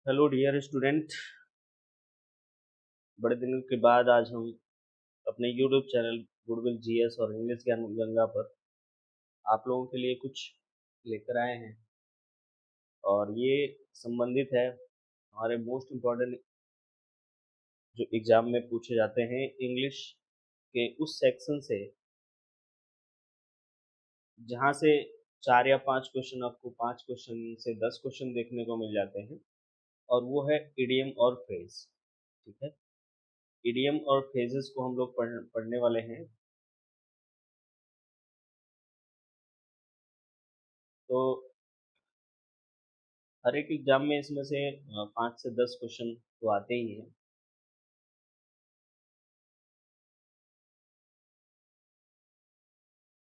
Hello dear student. बड़े दिनों के बाद आज हम अपने यूट्यूब चैनल गुडविल जीएस और इंग्लिश ज्ञान गंगा पर आप लोगों के लिए कुछ लेकर आए हैं और ये संबंधित है हमारे मोस्ट इम्पॉर्टेंट जो एग्जाम में पूछे जाते हैं इंग्लिश के उस सेक्शन से जहाँ से 4 या 5 क्वेश्चन, आपको 5 क्वेश्चन से 10 क्वेश्चन देखने को मिल जाते हैं और वो है इडियम और फ्रेज। ठीक है, इडियम और फ्रेजेस को हम लोग पढ़ने वाले हैं। तो हर एक एग्जाम में इसमें से 5 से 10 क्वेश्चन तो आते ही हैं।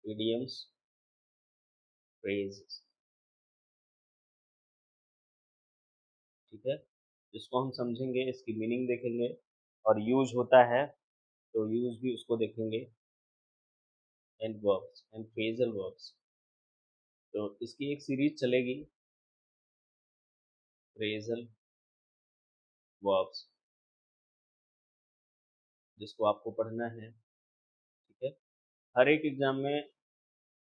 इडियम्स, फ्रेजेस, ठीक है, जिसको हम समझेंगे, इसकी मीनिंग देखेंगे और यूज होता है तो यूज भी उसको देखेंगे। And verbs and phrasal verbs, तो इसकी एक सीरीज चलेगी, फ्रेजल वर्ब्स, जिसको आपको पढ़ना है। ठीक है, हर एक एग्जाम में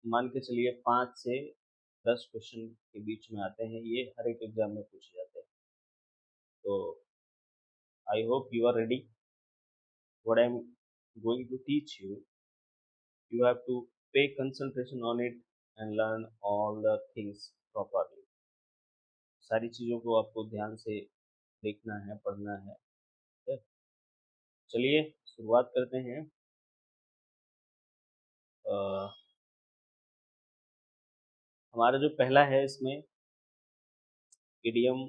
मान के चलिए 5 से 10 क्वेश्चन के बीच में आते हैं, ये हर एक एग्जाम में पूछे जाते हैं। तो I hope you are ready. What I am going to teach you, you have to pay concentration on it and learn all the things properly। सारी चीज़ों को आपको ध्यान से देखना है, पढ़ना है। ठीक है, चलिए शुरुआत करते हैं। अ, हमारा जो पहला है, इसमें इडियम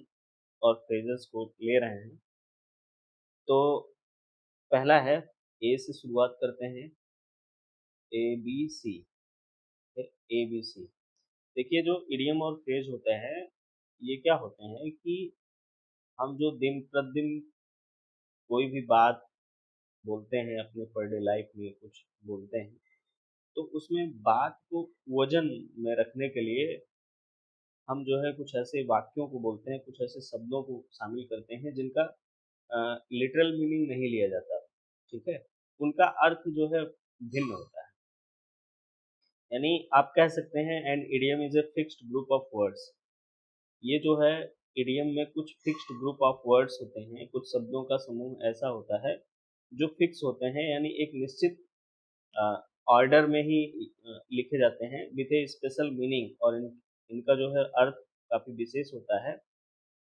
और फ्रेजेस को ले रहे हैं। तो पहला है, ए से शुरुआत करते हैं, ए बी सी। ए बी सी, देखिए जो इडियम और फ्रेज होते हैं ये क्या होते हैं कि हम जो दिन प्रतिदिन कोई भी बात बोलते हैं, अपने पर डे लाइफ में कुछ बोलते हैं, तो उसमें बात को वजन में रखने के लिए हम जो है कुछ ऐसे वाक्यों को बोलते हैं, कुछ ऐसे शब्दों को शामिल करते हैं जिनका लिटरल मीनिंग नहीं लिया जाता। ठीक है, उनका अर्थ जो है भिन्न होता है। यानी आप कह सकते हैं an idiom is a fixed group of words. ये जो है इडियम में कुछ फिक्स्ड ग्रुप ऑफ वर्ड्स होते हैं, कुछ शब्दों का समूह ऐसा होता है जो फिक्स होते हैं, यानी एक निश्चित ऑर्डर में ही लिखे जाते हैं विथ ए स्पेशल मीनिंग, और इनका जो है अर्थ काफ़ी विशेष होता है,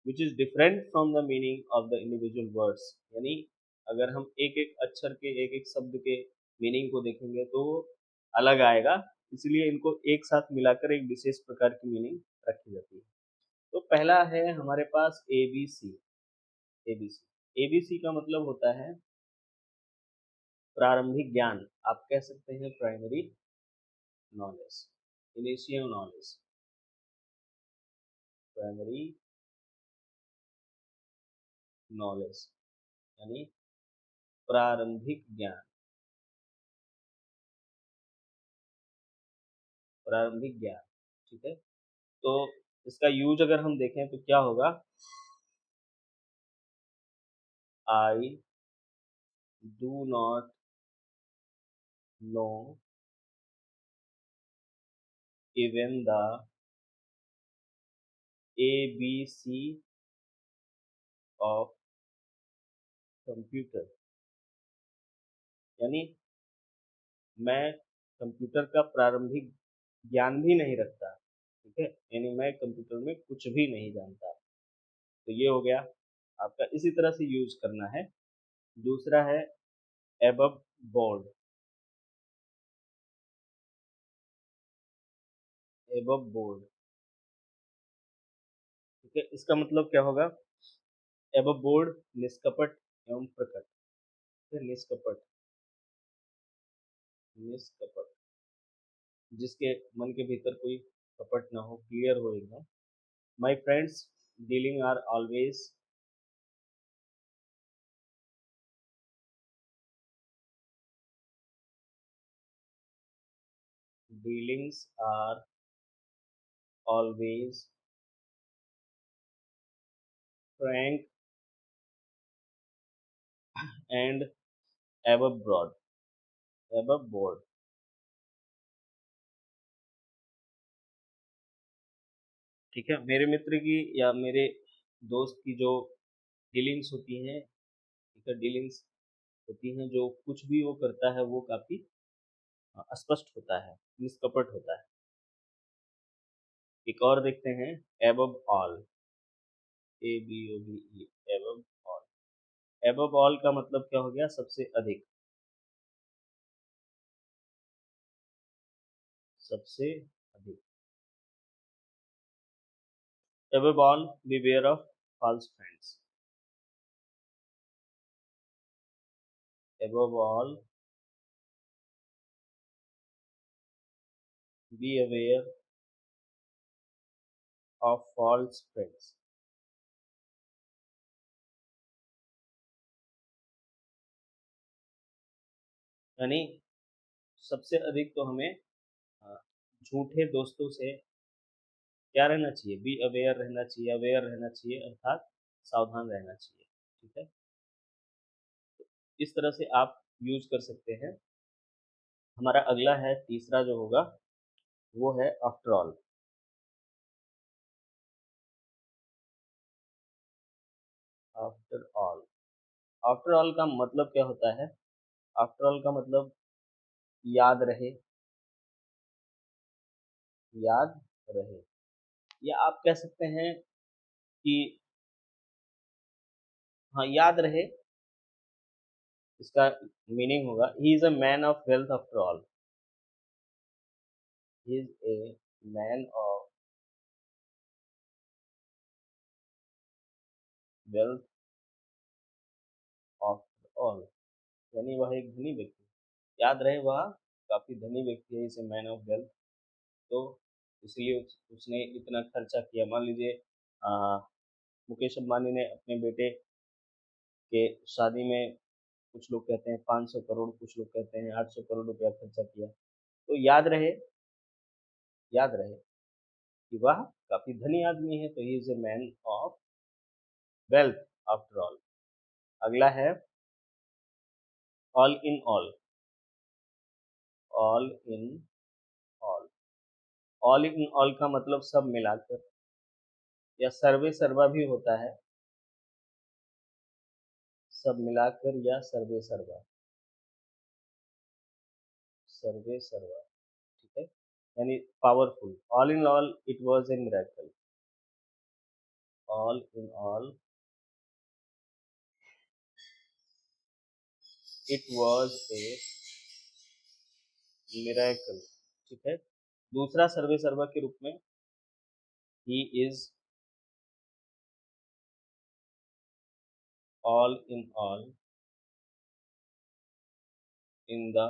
which is different from the meaning of the individual words. यानी अगर हम एक एक अक्षर के, एक एक शब्द के मीनिंग को देखेंगे तो वो अलग आएगा, इसलिए इनको एक साथ मिलाकर एक विशेष प्रकार की मीनिंग रखी जाती है। तो पहला है हमारे पास A B C. A B C, A B C का मतलब होता है प्रारंभिक ज्ञान, आप कह सकते हैं primary knowledge, initial knowledge, primary knowledge यानी प्रारंभिक ज्ञान, प्रारंभिक ज्ञान। ठीक है, तो इसका यूज अगर हम देखें तो क्या होगा, I do not know even the A B C of computer. यानी मैं कंप्यूटर का प्रारंभिक ज्ञान भी नहीं रखता। ठीक है, यानी मैं कंप्यूटर में कुछ भी नहीं जानता। तो ये हो गया आपका, इसी तरह से यूज करना है। दूसरा है एबव बोर्ड। एबव बोर्ड, ठीक है, इसका मतलब क्या होगा, एबव बोर्ड निष्कपट एवं प्रकट। ठीक है, निष्कपट, निष्कपट, जिसके मन के भीतर कोई कपट ना हो, क्लियर हो एकदम। My friends dealing are always, dealings are always frank and above board. ठीक है, मेरे मित्र की या मेरे दोस्त की जो डीलिंग्स होती हैं, ठीक है, डीलिंग्स होती हैं, जो कुछ भी वो करता है वो काफी स्पष्ट होता है, निष्कपट होता है। एक और देखते हैं, above all, ABOVE, above all. Above all का मतलब क्या हो गया? सबसे अधिक, सबसे अधिक। above all, beware of false friends. Above all, be aware of false friends. यानी सबसे अधिक तो हमें अ, झूठे दोस्तों से क्या रहना चाहिए? बी अवेयर रहना चाहिए, अवेयर रहना चाहिए, अर्थात सावधान रहना चाहिए। ठीक है, इस तरह से आप यूज कर सकते हैं। हमारा अगला है, तीसरा जो होगा वो है after all. After all, after all का मतलब क्या होता है? आफ्टर ऑल का मतलब याद रहे, याद रहे, या आप कह सकते हैं कि हाँ, याद रहे। इसका मीनिंग होगा, he is a man of wealth after all. He is a man of wealth after all, यानी वह एक धनी व्यक्ति, याद रहे वह काफी धनी व्यक्ति है, इसे मैन ऑफ वेल्थ। तो इसलिए उसने इतना खर्चा किया। मान लीजिए मुकेश अंबानी ने अपने बेटे के शादी में, कुछ लोग कहते हैं 500 करोड़, कुछ लोग कहते हैं 800 करोड़ रुपया खर्चा किया। तो याद रहे, याद रहे कि वह काफी धनी आदमी है, तो he is a man of wealth after all. अगला है all in all. All in all, all in all का मतलब सब मिलाकर, या सर्वे सर्वा भी होता है, सब मिलाकर, या सर्वे सर्वा, सर्वे सर्वा। ठीक है, यानी powerful. All in all it was a miracle. All in all it was a miracle. ठीक है, दूसरा सर्वे सर्वा के रूप में, he is all in in the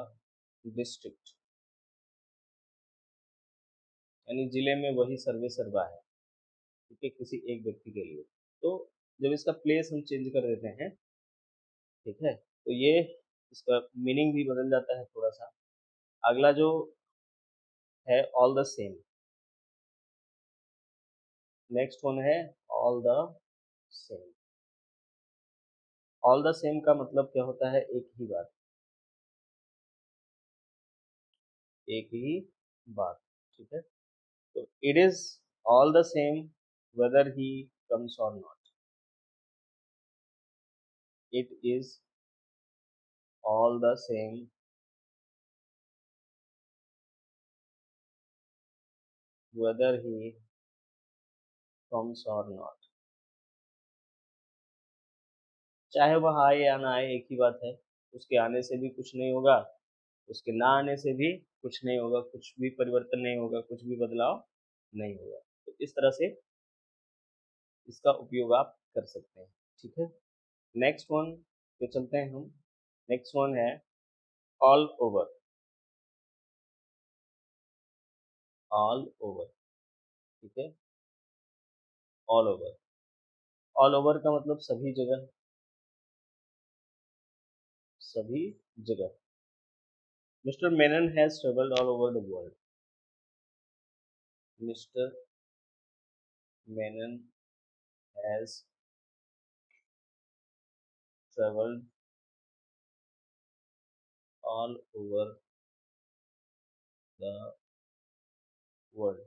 district, यानी जिले में वही सर्वे सर्वा है। ठीक है, किसी एक व्यक्ति के लिए। तो जब इसका प्लेस हम चेंज कर देते हैं, ठीक है, तो ये इसका मीनिंग भी बदल जाता है थोड़ा सा। अगला जो है all the same, next one है all the same. All the same का मतलब क्या होता है? एक ही बात, एक ही बात। ठीक है, तो it is all the same whether he comes or not. It is all the same whether he comes or not. चाहे वह आए या ना आए, एक ही बात है। उसके आने से भी कुछ नहीं होगा, उसके ना आने से भी कुछ नहीं होगा, कुछ भी परिवर्तन नहीं होगा, कुछ भी बदलाव नहीं होगा। तो इस तरह से इसका उपयोग आप कर सकते हैं। ठीक है, नेक्स्ट वन पे चलते हैं हम। नेक्स्ट वन है ऑल ओवर। ऑल ओवर, ठीक है, ऑल ओवर। ऑल ओवर का मतलब सभी जगह, सभी जगह। Mister Menon has travelled all over the world. Mister Menon has traveled all over the world।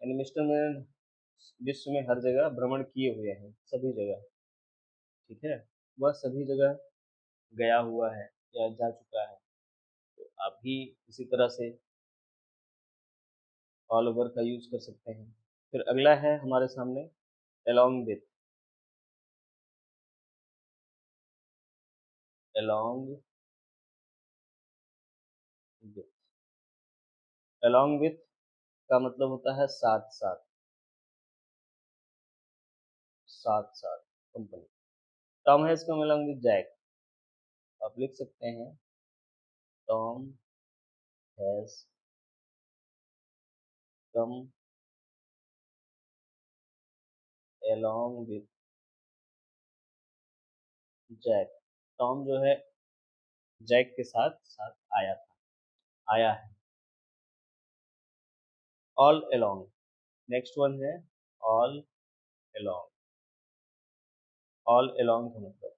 यानी मिस्टर मैन विश्व में हर जगह भ्रमण किए हुए हैं, सभी जगह। ठीक है, वह सभी जगह गया हुआ है या जा चुका है। तो आप भी इसी तरह से ऑल ओवर का यूज कर सकते हैं। फिर अगला है हमारे सामने along with। along with along with का मतलब होता है साथ साथ, साथ साथ company. Tom has come along with Jack. आप लिख सकते हैं Tom has come along with Jack. Tom जो है जैक के साथ साथ आया था, आया है। All along। नेक्स्ट वन है ऑल along। ऑल along का मतलब,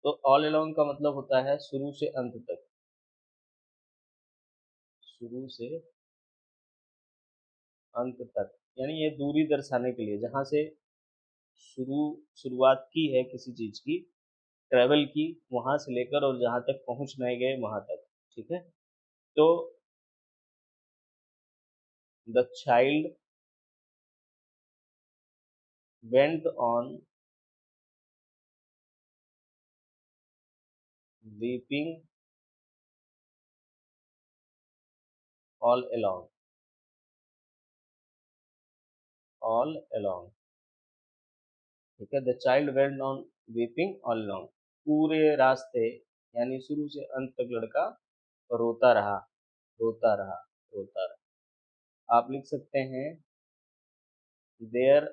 तो ऑल along का मतलब होता है शुरू से अंत तक। शुरू से अंत तक, यानी ये दूरी दर्शाने के लिए, जहां से शुरुआत की है किसी चीज की, ट्रेवल की, वहां से लेकर और जहां तक पहुंच नहीं गए वहां तक। ठीक है, तो the child went on weeping all along। All along। ठीक है, the child went on weeping all along। पूरे रास्ते यानी शुरू से अंत तक लड़का रोता रहा, रोता रहा, रोता रहा। आप लिख सकते हैं there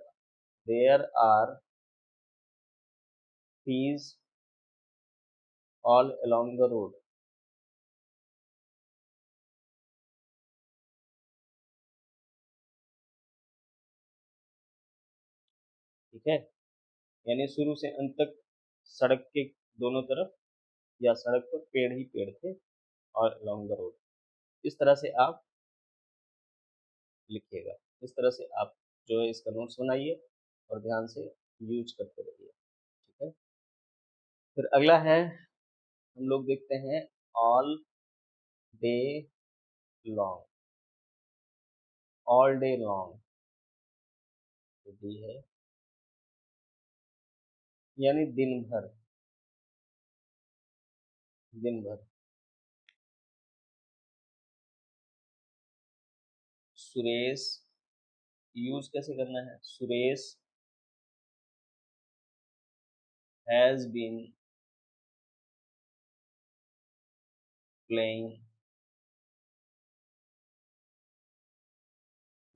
there are trees all along the road. ठीक है, यानी शुरू से अंत तक सड़क के दोनों तरफ या सड़क पर पेड़ ही पेड़ थे और along द रोड। इस तरह से आप लिखिएगा, इस तरह से आप जो है इसका नोट्स बनाइए और ध्यान से यूज करते रहिए। ठीक है, फिर अगला है, हम लोग देखते हैं all day long. All day long तो डी है, यानी दिन भर, दिन भर। सुरेश, यूज कैसे करना है, Suresh has been playing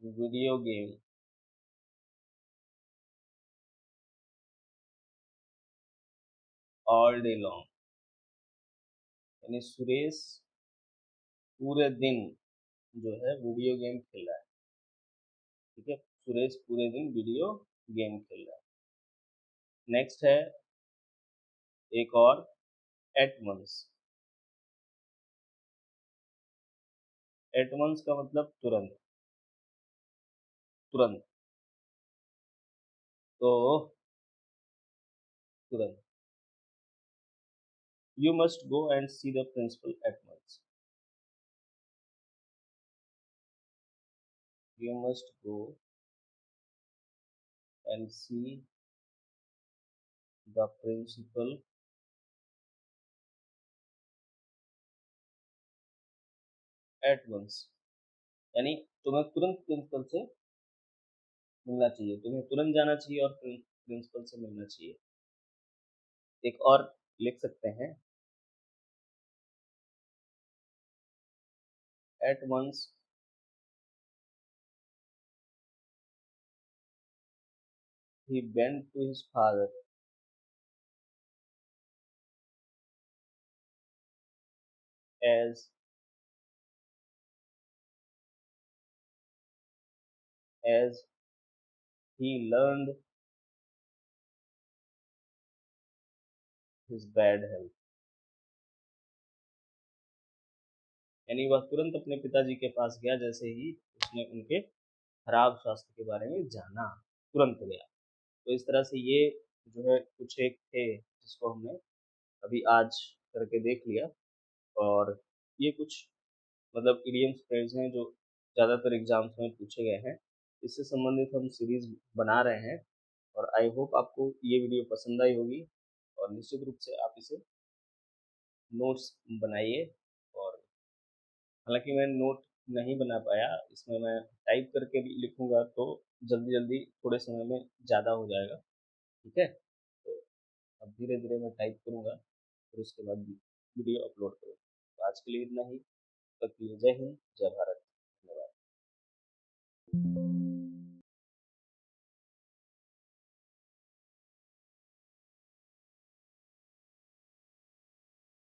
video game all day long. यानी सुरेश पूरे दिन जो है वीडियो गेम खेल रहा है। ठीक है, सुरेश पूरे दिन वीडियो गेम खेल रहा है। नेक्स्ट है एक और, एट वंस। एट वंस का मतलब तुरंत, तुरंत। तो तुरंत, you must go and see the principal at once. You must go and see the principal at once. यानी तुम्हें तुरंत प्रिंसिपल से मिलना चाहिए, तुम्हें तुरंत जाना चाहिए और प्रिंसिपल से मिलना चाहिए। एक और लिख सकते हैं at once he went to his father as as he learned his bad health. यानी वह तुरंत अपने पिताजी के पास गया जैसे ही उसने उनके खराब स्वास्थ्य के बारे में जाना, तुरंत गया। तो इस तरह से ये जो है कुछ एक थे जिसको हमने अभी आज करके देख लिया। और ये कुछ मतलब इडियम्स फ्रेज हैं जो ज़्यादातर एग्जाम्स में पूछे गए हैं। इससे संबंधित हम सीरीज बना रहे हैं और आई होप आपको ये वीडियो पसंद आई होगी। और निश्चित रूप से आप इसे नोट्स बनाइए। और हालांकि मैं नोट नहीं बना पाया, इसमें मैं टाइप करके लिखूंगा तो जल्दी जल्दी थोड़े समय में ज़्यादा हो जाएगा। ठीक है, तो अब धीरे धीरे मैं टाइप करूंगा, फिर उसके बाद वीडियो अपलोड करूँगा। तो आज के लिए इतना ही। तब तक के लिए जय हिंद, जय भारत।